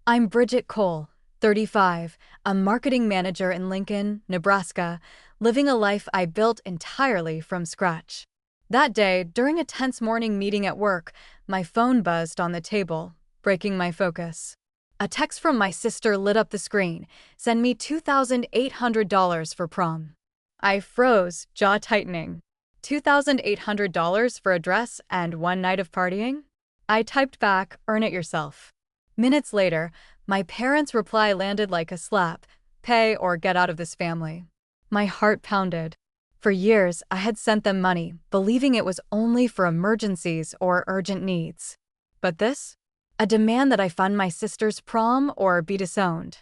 I'm Bridget Cole, 35, a marketing manager in Lincoln, Nebraska, living a life I built entirely from scratch. That day, during a tense morning meeting at work, my phone buzzed on the table, breaking my focus. A text from my sister lit up the screen. Send me $2,800 for prom. I froze, jaw tightening. $2,800 for a dress and one night of partying? I typed back, earn it yourself. Minutes later, my parents' reply landed like a slap, pay or get out of this family. My heart pounded. For years, I had sent them money, believing it was only for emergencies or urgent needs. But this? A demand that I fund my sister's prom or be disowned.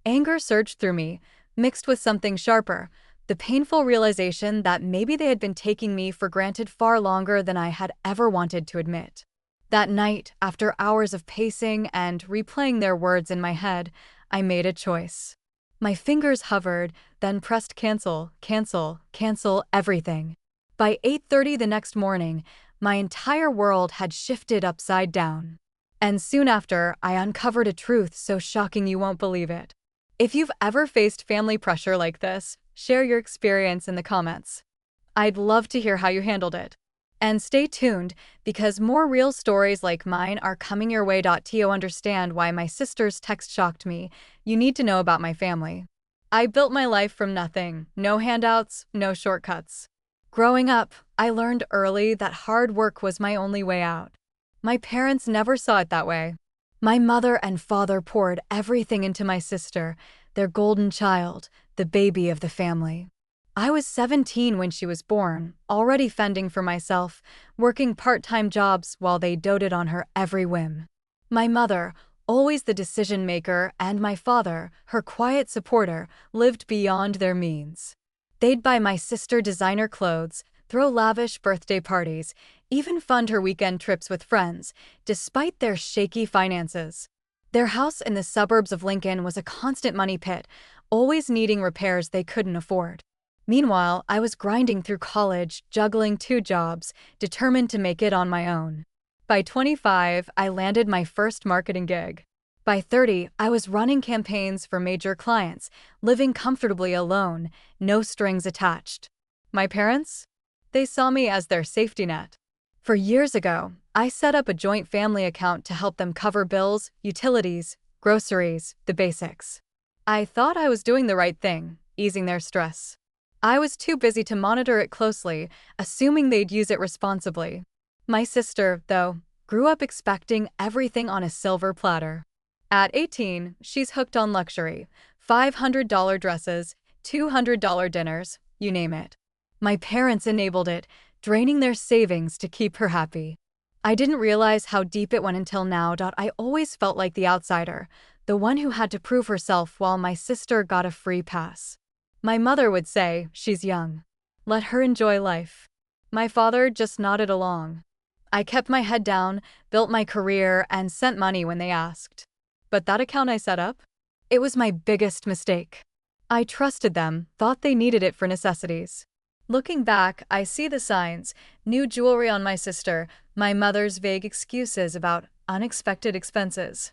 Anger surged through me, mixed with something sharper, the painful realization that maybe they had been taking me for granted far longer than I had ever wanted to admit. That night, after hours of pacing and replaying their words in my head, I made a choice. My fingers hovered, then pressed cancel, cancel, cancel everything. By 8:30 the next morning, my entire world had shifted upside down. And soon after, I uncovered a truth so shocking you won't believe it. If you've ever faced family pressure like this, share your experience in the comments. I'd love to hear how you handled it. And stay tuned, because more real stories like mine are coming your way. To understand why my sister's text shocked me, you need to know about my family. I built my life from nothing, no handouts, no shortcuts. Growing up, I learned early that hard work was my only way out. My parents never saw it that way. My mother and father poured everything into my sister, their golden child, the baby of the family. I was 17 when she was born, already fending for myself, working part-time jobs while they doted on her every whim. My mother, always the decision-maker, and my father, her quiet supporter, lived beyond their means. They'd buy my sister designer clothes, throw lavish birthday parties, even fund her weekend trips with friends, despite their shaky finances. Their house in the suburbs of Lincoln was a constant money pit, always needing repairs they couldn't afford. Meanwhile, I was grinding through college, juggling 2 jobs, determined to make it on my own. By 25, I landed my first marketing gig. By 30, I was running campaigns for major clients, living comfortably alone, no strings attached. My parents? They saw me as their safety net. For years ago, I set up a joint family account to help them cover bills, utilities, groceries, the basics. I thought I was doing the right thing, easing their stress. I was too busy to monitor it closely, assuming they'd use it responsibly. My sister, though, grew up expecting everything on a silver platter. At 18, she's hooked on luxury, $500 dresses, $200 dinners, you name it. My parents enabled it, draining their savings to keep her happy. I didn't realize how deep it went until now. I always felt like the outsider, the one who had to prove herself while my sister got a free pass. My mother would say, she's young. Let her enjoy life. My father just nodded along. I kept my head down, built my career, and sent money when they asked. But that account I set up? It was my biggest mistake. I trusted them, thought they needed it for necessities. Looking back, I see the signs: new jewelry on my sister, my mother's vague excuses about unexpected expenses.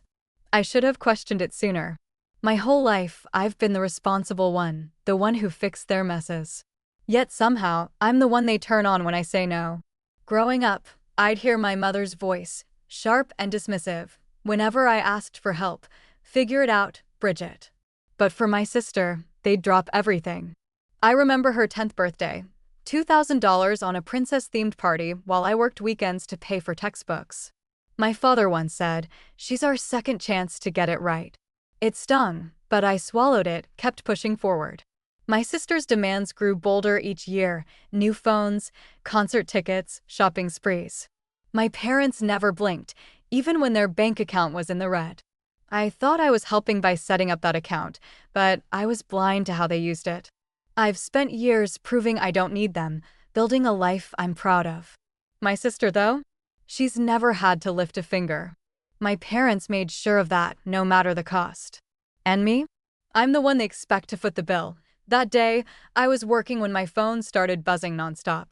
I should have questioned it sooner. My whole life, I've been the responsible one, the one who fixed their messes. Yet somehow, I'm the one they turn on when I say no. Growing up, I'd hear my mother's voice, sharp and dismissive, whenever I asked for help. Figure it out, Bridget. But for my sister, they'd drop everything. I remember her 10th birthday, $2,000 on a princess-themed party while I worked weekends to pay for textbooks. My father once said, she's our second chance to get it right. It stung, but I swallowed it, kept pushing forward. My sister's demands grew bolder each year: new phones, concert tickets, shopping sprees. My parents never blinked, even when their bank account was in the red. I thought I was helping by setting up that account, but I was blind to how they used it. I've spent years proving I don't need them, building a life I'm proud of. My sister, though? She's never had to lift a finger. My parents made sure of that, no matter the cost. And me? I'm the one they expect to foot the bill. That day, I was working when my phone started buzzing nonstop.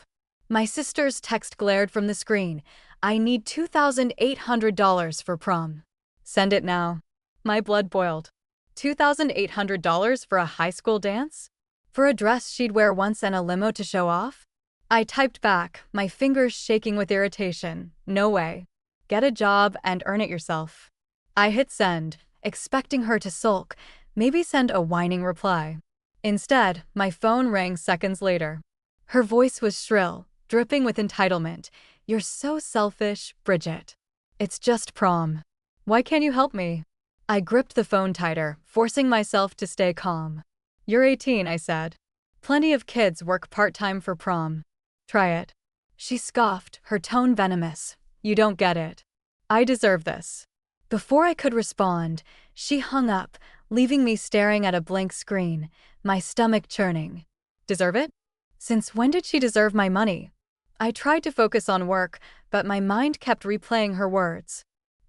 My sister's text glared from the screen. I need $2,800 for prom. Send it now. My blood boiled. $2,800 for a high school dance? For a dress she'd wear once and a limo to show off? I typed back, my fingers shaking with irritation. No way. Get a job and earn it yourself. I hit send, expecting her to sulk, maybe send a whining reply. Instead, my phone rang seconds later. Her voice was shrill, dripping with entitlement. You're so selfish, Bridget. It's just prom. Why can't you help me? I gripped the phone tighter, forcing myself to stay calm. You're 18, I said. Plenty of kids work part-time for prom. Try it. She scoffed, her tone venomous. You don't get it. I deserve this. Before I could respond, she hung up, leaving me staring at a blank screen, my stomach churning. Deserve it? Since when did she deserve my money? I tried to focus on work, but my mind kept replaying her words.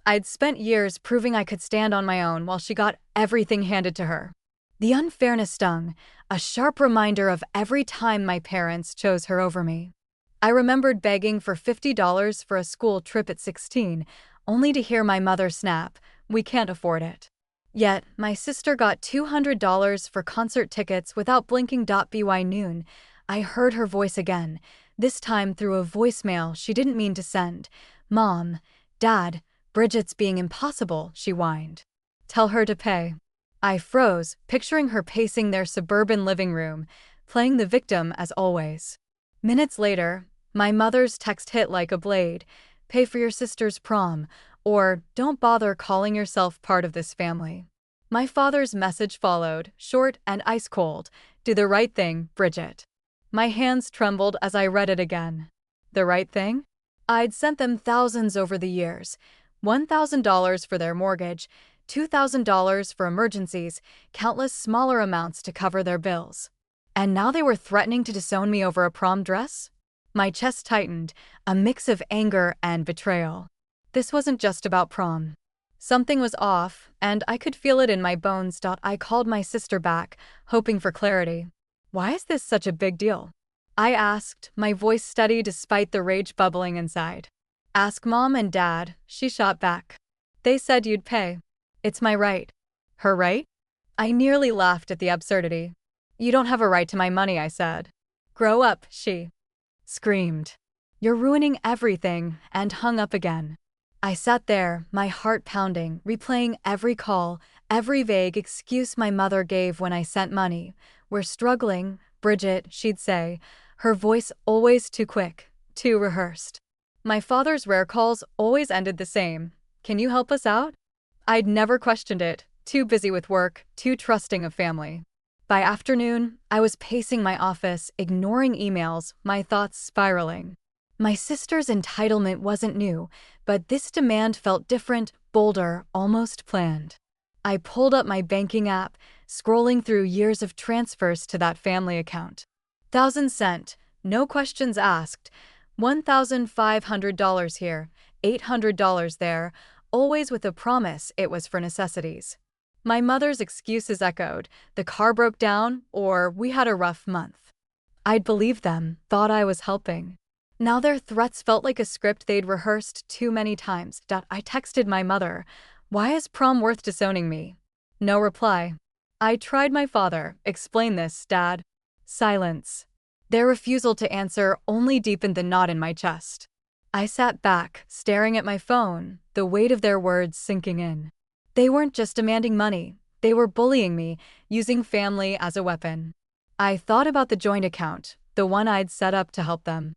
I'd spent years proving I could stand on my own while she got everything handed to her. The unfairness stung, a sharp reminder of every time my parents chose her over me. I remembered begging for $50 for a school trip at 16, only to hear my mother snap, "We can't afford it." Yet, my sister got $200 for concert tickets without blinking. By noon, I heard her voice again, this time through a voicemail she didn't mean to send. "Mom, Dad, Bridget's being impossible," she whined. "Tell her to pay." I froze, picturing her pacing their suburban living room, playing the victim as always. Minutes later, my mother's text hit like a blade. "Pay for your sister's prom," or "Don't bother calling yourself part of this family." My father's message followed, short and ice-cold. "Do the right thing, Bridget." My hands trembled as I read it again. The right thing? I'd sent them thousands over the years. $1,000 for their mortgage, $2,000 for emergencies, countless smaller amounts to cover their bills. And now they were threatening to disown me over a prom dress? My chest tightened, a mix of anger and betrayal. This wasn't just about prom. Something was off, and I could feel it in my bones. I called my sister back, hoping for clarity. "Why is this such a big deal?" I asked, my voice steady despite the rage bubbling inside. "Ask Mom and Dad," she shot back. "They said you'd pay. It's my right." Her right? I nearly laughed at the absurdity. "You don't have a right to my money," I said. "Grow up," she screamed. "You're ruining everything," and hung up again. I sat there, my heart pounding, replaying every call, every vague excuse my mother gave when I sent money. "We're struggling, Bridget," she'd say, her voice always too quick, too rehearsed. My father's rare calls always ended the same. "Can you help us out?" I'd never questioned it, too busy with work, too trusting of family. By afternoon, I was pacing my office, ignoring emails, my thoughts spiraling. My sister's entitlement wasn't new, but this demand felt different, bolder, almost planned. I pulled up my banking app, scrolling through years of transfers to that family account. 1,000 sent, no questions asked. $1,500 here, $800 there, always with a promise it was for necessities. My mother's excuses echoed, "The car broke down," or "We had a rough month." I'd believed them, thought I was helping. Now their threats felt like a script they'd rehearsed too many times. I texted my mother, "Why is prom worth disowning me?" No reply. I tried my father, "Explain this, Dad." Silence. Their refusal to answer only deepened the knot in my chest. I sat back, staring at my phone, the weight of their words sinking in. They weren't just demanding money, they were bullying me, using family as a weapon. I thought about the joint account, the one I'd set up to help them.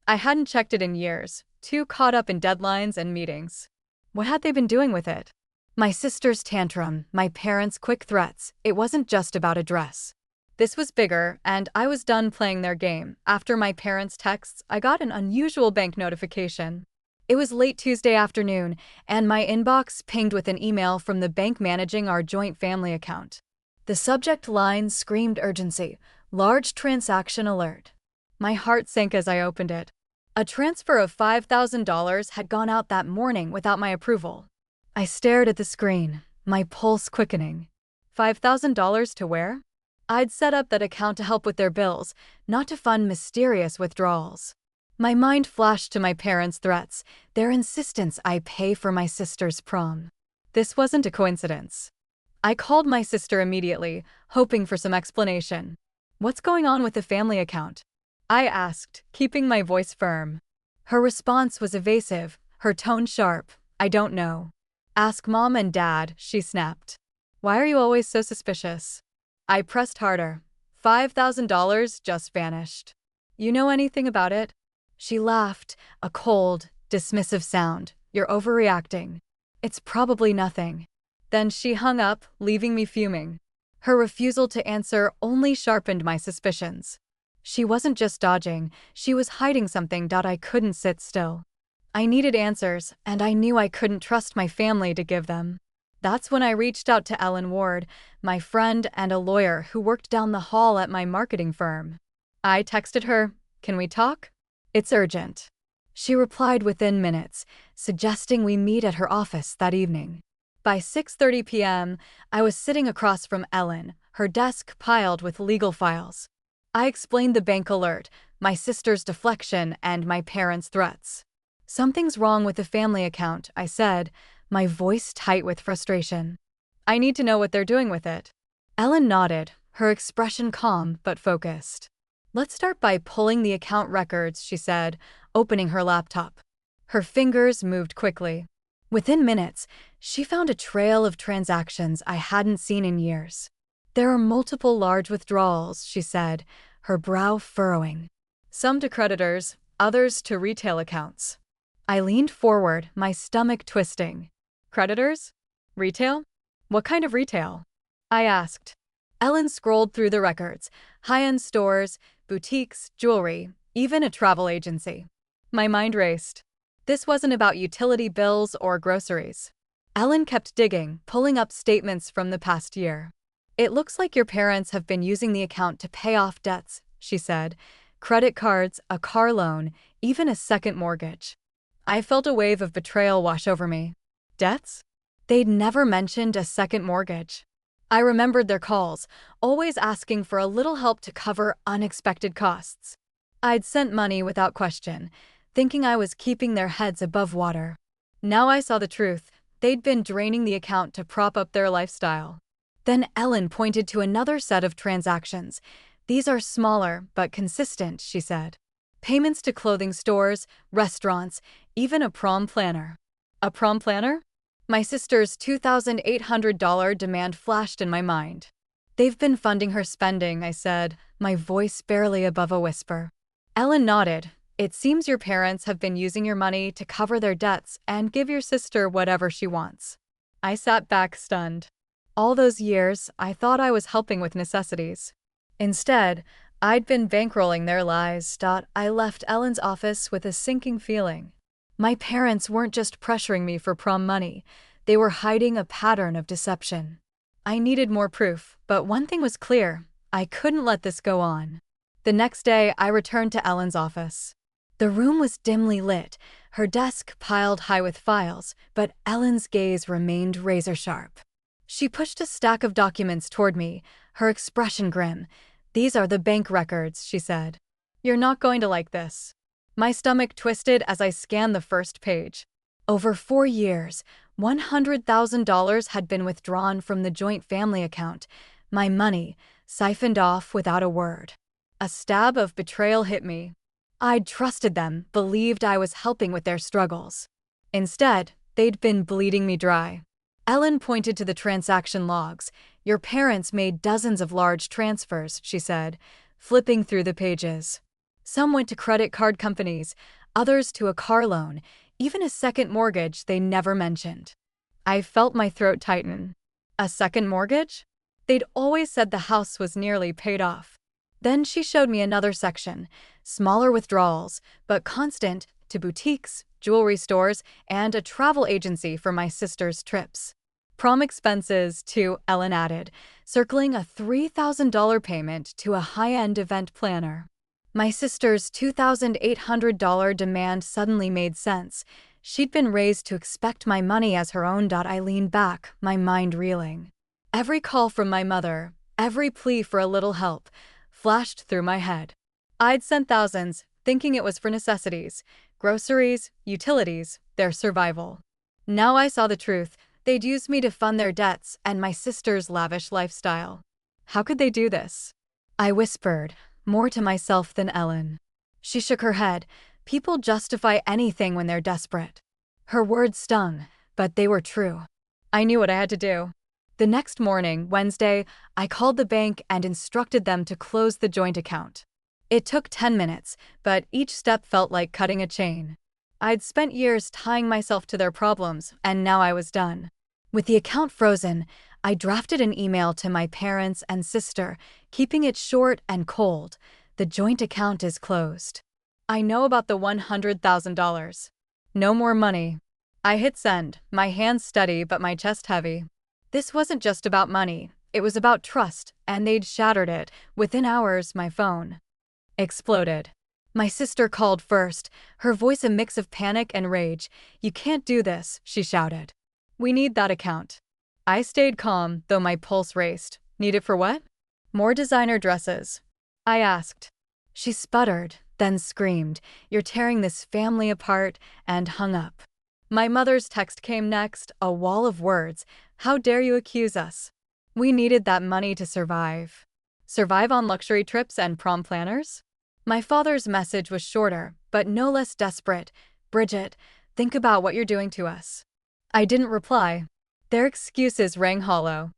I hadn't checked it in years, too caught up in deadlines and meetings. What had they been doing with it? My sister's tantrum, my parents' quick threats, it wasn't just about a dress. This was bigger, and I was done playing their game. After my parents' texts, I got an unusual bank notification. It was late Tuesday afternoon, and my inbox pinged with an email from the bank managing our joint family account. The subject line screamed urgency, "Large transaction alert." My heart sank as I opened it. A transfer of $5,000 had gone out that morning without my approval. I stared at the screen, my pulse quickening. $5,000 to where? I'd set up that account to help with their bills, not to fund mysterious withdrawals. My mind flashed to my parents' threats, their insistence I pay for my sister's prom. This wasn't a coincidence. I called my sister immediately, hoping for some explanation. "What's going on with the family account?" I asked, keeping my voice firm. Her response was evasive, her tone sharp. "I don't know. Ask Mom and Dad," she snapped. "Why are you always so suspicious?" I pressed harder. $5,000 just vanished. "You know anything about it?" She laughed, a cold, dismissive sound. "You're overreacting. It's probably nothing." Then she hung up, leaving me fuming. Her refusal to answer only sharpened my suspicions. She wasn't just dodging, she was hiding something. I couldn't sit still. I needed answers, and I knew I couldn't trust my family to give them. That's when I reached out to Ellen Ward, my friend and a lawyer who worked down the hall at my marketing firm. I texted her, "Can we talk? It's urgent." She replied within minutes, suggesting we meet at her office that evening. By 6:30 p.m., I was sitting across from Ellen, her desk piled with legal files. I explained the bank alert, my sister's deflection, and my parents' threats. "Something's wrong with the family account," I said, my voice tight with frustration. "I need to know what they're doing with it." Ellen nodded, her expression calm but focused. "Let's start by pulling the account records," she said, opening her laptop. Her fingers moved quickly. Within minutes, she found a trail of transactions I hadn't seen in years. "There are multiple large withdrawals," she said, her brow furrowing. "Some to creditors, others to retail accounts." I leaned forward, my stomach twisting. "Creditors? Retail? What kind of retail?" I asked. Ellen scrolled through the records: high-end stores, boutiques, jewelry, even a travel agency. My mind raced. This wasn't about utility bills or groceries. Ellen kept digging, pulling up statements from the past year. "It looks like your parents have been using the account to pay off debts," she said. "Credit cards, a car loan, even a second mortgage." I felt a wave of betrayal wash over me. Debts? They'd never mentioned a second mortgage. I remembered their calls, always asking for a little help to cover unexpected costs. I'd sent money without question, thinking I was keeping their heads above water. Now I saw the truth. They'd been draining the account to prop up their lifestyle. Then Ellen pointed to another set of transactions. "These are smaller, but consistent," she said. "Payments to clothing stores, restaurants, even a prom planner." A prom planner? My sister's $2,800 demand flashed in my mind. "They've been funding her spending," I said, my voice barely above a whisper. Ellen nodded. "It seems your parents have been using your money to cover their debts and give your sister whatever she wants." I sat back stunned. All those years, I thought I was helping with necessities. Instead, I'd been bankrolling their lies. I left Ellen's office with a sinking feeling. My parents weren't just pressuring me for prom money, they were hiding a pattern of deception. I needed more proof, but one thing was clear: I couldn't let this go on. The next day, I returned to Ellen's office. The room was dimly lit, her desk piled high with files, but Ellen's gaze remained razor-sharp. She pushed a stack of documents toward me, her expression grim. "These are the bank records," she said. "You're not going to like this." My stomach twisted as I scanned the first page. Over 4 years, $100,000 had been withdrawn from the joint family account, my money siphoned off without a word. A stab of betrayal hit me. I'd trusted them, believed I was helping with their struggles. Instead, they'd been bleeding me dry. Ellen pointed to the transaction logs. "Your parents made dozens of large transfers," she said, flipping through the pages. "Some went to credit card companies, others to a car loan, even a second mortgage they never mentioned." I felt my throat tighten. A second mortgage? They'd always said the house was nearly paid off. Then she showed me another section, smaller withdrawals, but constant, to boutiques, jewelry stores, and a travel agency for my sister's trips. Prom expenses, too, Ellen added, circling a $3,000 payment to a high-end event planner. My sister's $2,800 demand suddenly made sense. She'd been raised to expect my money as her own. I leaned back, my mind reeling. Every call from my mother, every plea for a little help, flashed through my head. I'd sent thousands, thinking it was for necessities, groceries, utilities, their survival. Now I saw the truth. They'd use me to fund their debts and my sister's lavish lifestyle. How could they do this? I whispered, more to myself than Ellen. She shook her head. People justify anything when they're desperate. Her words stung, but they were true. I knew what I had to do. The next morning, Wednesday, I called the bank and instructed them to close the joint account. It took 10 minutes, but each step felt like cutting a chain. I'd spent years tying myself to their problems, and now I was done. With the account frozen, I drafted an email to my parents and sister, keeping it short and cold. The joint account is closed. I know about the $100,000. No more money. I hit send, my hands steady but my chest heavy. This wasn't just about money, it was about trust, and they'd shattered it. Within hours, my phone exploded. My sister called first, her voice a mix of panic and rage. "You can't do this," she shouted. "We need that account." I stayed calm, though my pulse raced. "Need it for what?" "More designer dresses," I asked. She sputtered, then screamed, "You're tearing this family apart," and hung up. My mother's text came next, a wall of words. "How dare you accuse us? We needed that money to survive." Survive on luxury trips and prom planners? My father's message was shorter, but no less desperate. "Bridget, think about what you're doing to us." I didn't reply. Their excuses rang hollow.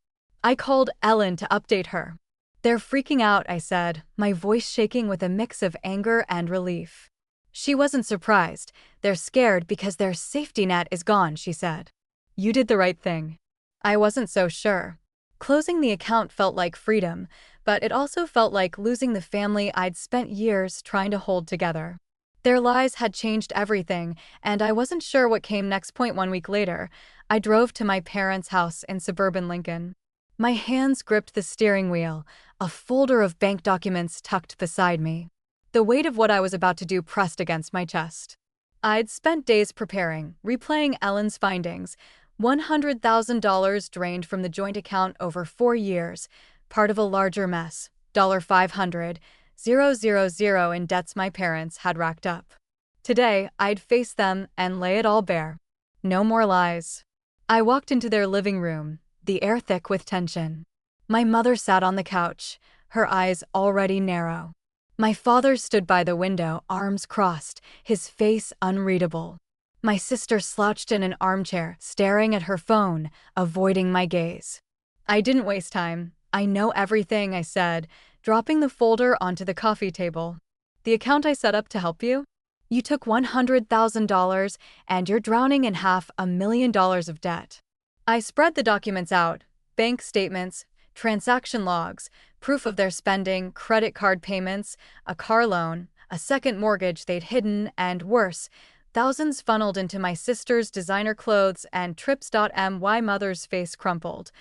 I called Ellen to update her. "They're freaking out," I said, my voice shaking with a mix of anger and relief. She wasn't surprised. "They're scared because their safety net is gone," she said. "You did the right thing." I wasn't so sure. Closing the account felt like freedom, but it also felt like losing the family I'd spent years trying to hold together. Their lies had changed everything, and I wasn't sure what came next. 1 week later, I drove to my parents' house in suburban Lincoln. My hands gripped the steering wheel, a folder of bank documents tucked beside me. The weight of what I was about to do pressed against my chest. I'd spent days preparing, replaying Ellen's findings. $100,000 drained from the joint account over 4 years, part of a larger mess. $500,000 in debts my parents had racked up. Today, I'd face them and lay it all bare. No more lies. I walked into their living room, the air thick with tension. My mother sat on the couch, her eyes already narrow. My father stood by the window, arms crossed, his face unreadable. My sister slouched in an armchair, staring at her phone, avoiding my gaze. I didn't waste time. "I know everything," I said, dropping the folder onto the coffee table. "The account I set up to help you? You took $100,000 and you're drowning in $500,000 of debt." I spread the documents out, bank statements, transaction logs, proof of their spending, credit card payments, a car loan, a second mortgage they'd hidden, and worse, thousands funneled into my sister's designer clothes and trips. My mother's face crumpled.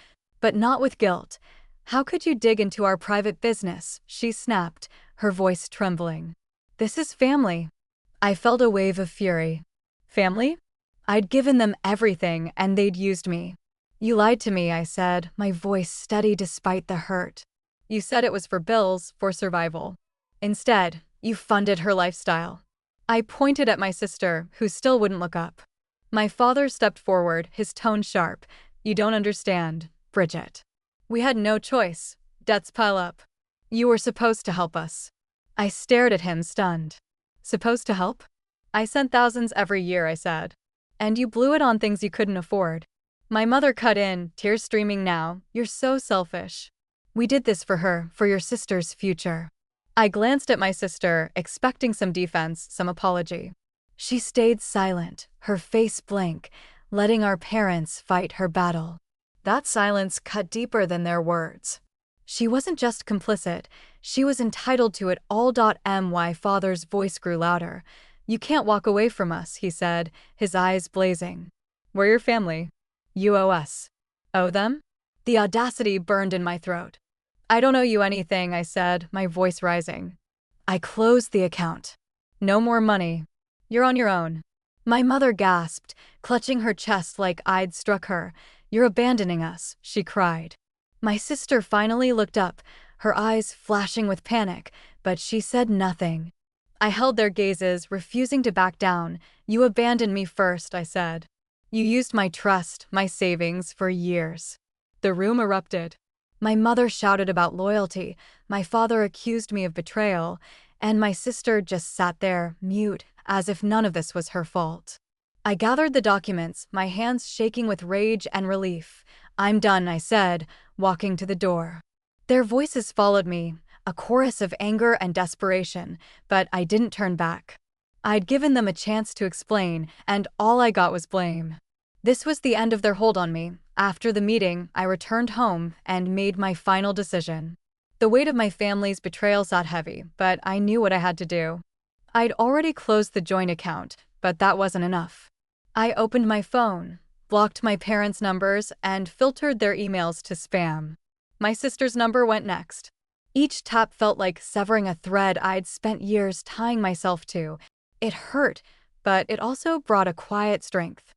"But not with guilt. How could you dig into our private business?" she snapped, her voice trembling. "This is family." I felt a wave of fury. Family? I'd given them everything, and they'd used me. "You lied to me," I said, my voice steady despite the hurt. "You said it was for bills, for survival. Instead, you funded her lifestyle." I pointed at my sister, who still wouldn't look up. My father stepped forward, his tone sharp. "You don't understand, Bridget. We had no choice. Debts pile up. You were supposed to help us." I stared at him, stunned. "Supposed to help?" "I sent thousands every year," I said. "And you blew it on things you couldn't afford." My mother cut in, tears streaming now. "You're so selfish. We did this for her, for your sister's future." I glanced at my sister, expecting some defense, some apology. She stayed silent, her face blank, letting our parents fight her battle. That silence cut deeper than their words. She wasn't just complicit, she was entitled to it all. My father's voice grew louder. "You can't walk away from us," he said, his eyes blazing. "We're your family. You owe us." "Owe them?" The audacity burned in my throat. "I don't owe you anything," I said, my voice rising. "I closed the account. No more money. You're on your own." My mother gasped, clutching her chest like I'd struck her. "You're abandoning us," she cried. My sister finally looked up, her eyes flashing with panic, but she said nothing. I held their gazes, refusing to back down. "You abandoned me first," I said. You used my trust, my savings, for years." The room erupted. My mother shouted about loyalty, my father accused me of betrayal, and my sister just sat there, mute, as if none of this was her fault. I gathered the documents, my hands shaking with rage and relief. "I'm done," I said, walking to the door. Their voices followed me, a chorus of anger and desperation, but I didn't turn back. I'd given them a chance to explain, and all I got was blame. This was the end of their hold on me. After the meeting, I returned home and made my final decision. The weight of my family's betrayal sat heavy, but I knew what I had to do. I'd already closed the joint account, but that wasn't enough. I opened my phone, blocked my parents' numbers, and filtered their emails to spam. My sister's number went next. Each tap felt like severing a thread I'd spent years tying myself to. It hurt, but it also brought a quiet strength.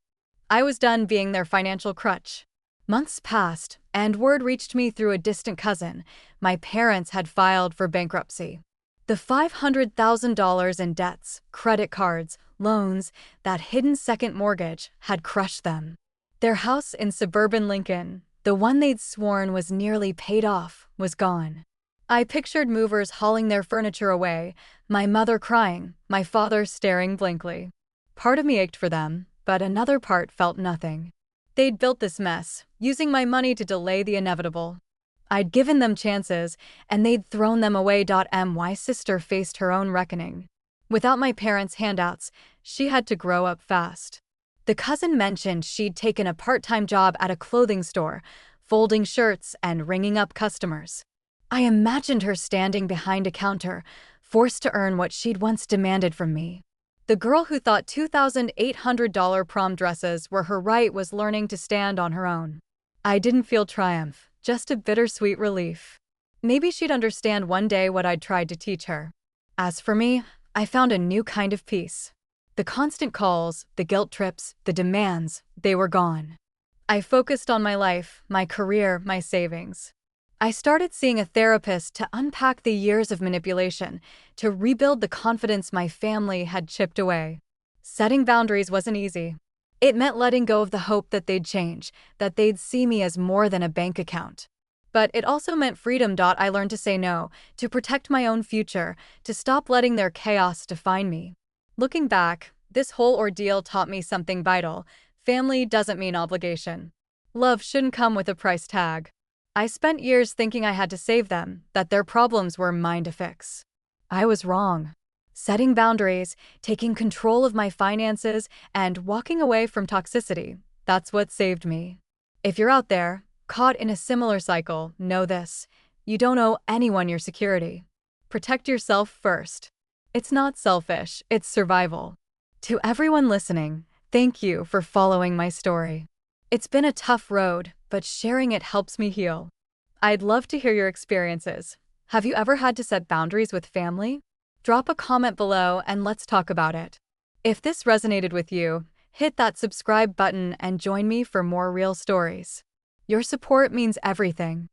I was done being their financial crutch. Months passed, and word reached me through a distant cousin. My parents had filed for bankruptcy. The $500,000 in debts, credit cards, loans, that hidden second mortgage had crushed them. Their house in suburban Lincoln, the one they'd sworn was nearly paid off, was gone. I pictured movers hauling their furniture away, my mother crying, my father staring blankly. Part of me ached for them, but another part felt nothing. They'd built this mess, using my money to delay the inevitable. I'd given them chances, and they'd thrown them away. My sister faced her own reckoning. Without my parents' handouts, she had to grow up fast. The cousin mentioned she'd taken a part-time job at a clothing store, folding shirts and ringing up customers. I imagined her standing behind a counter, forced to earn what she'd once demanded from me. The girl who thought $2,800 prom dresses were her right was learning to stand on her own. I didn't feel triumph, just a bittersweet relief. Maybe she'd understand one day what I'd tried to teach her. As for me, I found a new kind of peace. The constant calls, the guilt trips, the demands, they were gone. I focused on my life, my career, my savings. I started seeing a therapist to unpack the years of manipulation, to rebuild the confidence my family had chipped away. Setting boundaries wasn't easy. It meant letting go of the hope that they'd change, that they'd see me as more than a bank account. But it also meant freedom. I learned to say no, to protect my own future, to stop letting their chaos define me. Looking back, this whole ordeal taught me something vital. Family doesn't mean obligation. Love shouldn't come with a price tag. I spent years thinking I had to save them, that their problems were mine to fix. I was wrong. Setting boundaries, taking control of my finances, and walking away from toxicity, that's what saved me. If you're out there, caught in a similar cycle, know this: you don't owe anyone your security. Protect yourself first. It's not selfish, it's survival. To everyone listening, thank you for following my story. It's been a tough road, but sharing it helps me heal. I'd love to hear your experiences. Have you ever had to set boundaries with family? Drop a comment below and let's talk about it. If this resonated with you, hit that subscribe button and join me for more real stories. Your support means everything.